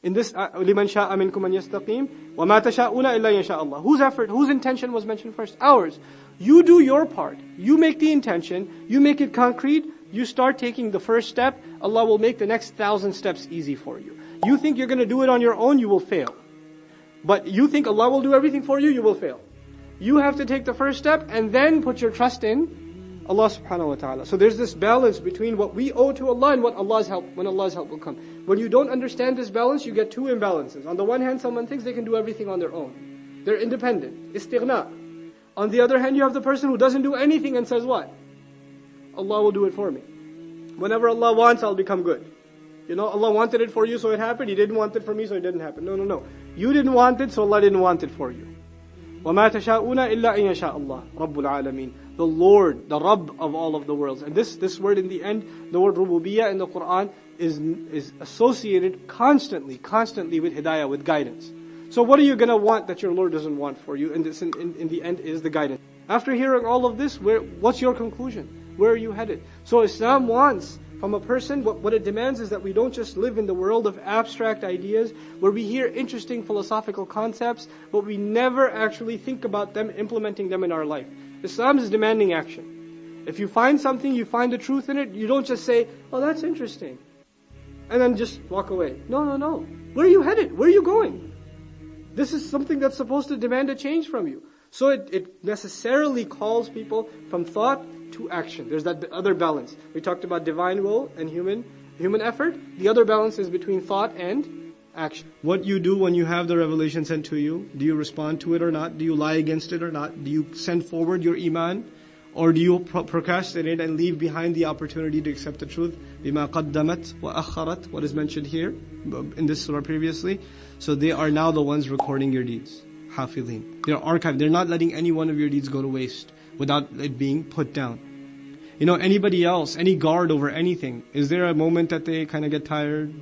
In this, لِمَنْ شَاءَ مِنْكُمْ أَنْ يَسْتَقِيمُ وَمَا تَشَاءُونَ إِلَّا يَشَاءَ اللَّهُ. Whose effort, whose intention was mentioned first? Ours. You do your part. You make the intention. You make it concrete. You start taking the first step. Allah will make the next 1,000 steps easy for you. You think you're going to do it on your own, you will fail. But you think Allah will do everything for you, you will fail. You have to take the first step and then put your trust in Allah subhanahu wa ta'ala. So there's this balance between what we owe to Allah and what Allah's help, when Allah's help will come. When you don't understand this balance, you get two imbalances. On the one hand, someone thinks they can do everything on their own. They're independent. Istighna. On the other hand, you have the person who doesn't do anything and says what? Allah will do it for me. Whenever Allah wants, I'll become good. You know, Allah wanted it for you, so it happened. He didn't want it for me, so it didn't happen. No. You didn't want it, so Allah didn't want it for you. وَمَا تَشَاءُونَ إِلَّا أَن يَشَاءَ اللَّهُ رَبُّ الْعَالَمِينَ. The Lord, the Rabb of all of the worlds. And this word in the end, the word rububiyyah in the Quran is associated constantly with hidayah, with guidance. So what are you going to want that your Lord doesn't want for you? And this in the end is the guidance. After hearing all of this, what's your conclusion? Where are you headed? So Islam wants from a person, what it demands is that we don't just live in the world of abstract ideas, where we hear interesting philosophical concepts, but we never actually think about them, implementing them in our life. Islam is demanding action. If you find something, you find the truth in it, you don't just say, oh, that's interesting, and then just walk away. No. Where are you headed? Where are you going? This is something that's supposed to demand a change from you. So it necessarily calls people from thought to action. There's that other balance. We talked about divine will and human effort. The other balance is between thought and action. What you do when you have the revelation sent to you, do you respond to it or not? Do you lie against it or not? Do you send forward your iman? Or do you procrastinate and leave behind the opportunity to accept the truth? بِمَا قَدَّمَتْ وَأَخَّرَتْ. What is mentioned here in this surah previously. So they are now the ones recording your deeds. Hafidhin. They're archived. They're not letting any one of your deeds go to waste without it being put down. You know, anybody else, any guard over anything, is there a moment that they kind of get tired,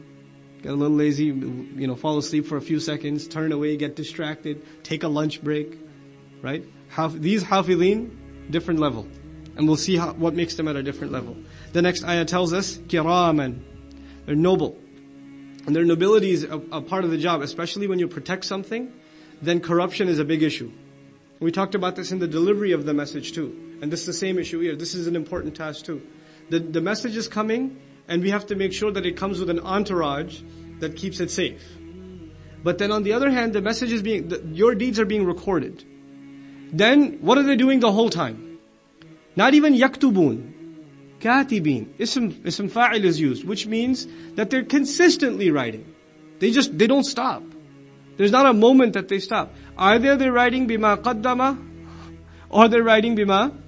get a little lazy, you know, fall asleep for a few seconds, turn away, get distracted, take a lunch break, right? These hafidhin, different level. And we'll see what makes them at a different level. The next ayah tells us, kiraman. They're noble. And their nobility is a part of the job, especially when you protect something, then corruption is a big issue. We talked about this in the delivery of the message too. And this is the same issue here. This is an important task too. The message is coming, and we have to make sure that it comes with an entourage that keeps it safe. But then on the other hand, the message is your deeds are being recorded. Then, what are they doing the whole time? Not even yaktubun. Katibin. Ism fa'il is used, which means that they're consistently writing. They don't stop. There's not a moment that they stop. Either they're writing bima qaddama, or they're writing bima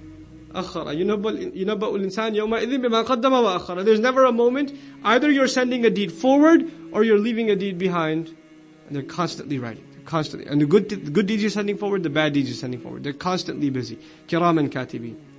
akhara. Yunabba'ul insan yawma idhin bima qaddama wa akhara. There's never a moment. Either you're sending a deed forward, or you're leaving a deed behind. And they're constantly writing. Constantly. And the good deeds you're sending forward, the bad deeds you're sending forward. They're constantly busy. Kiraman katibin.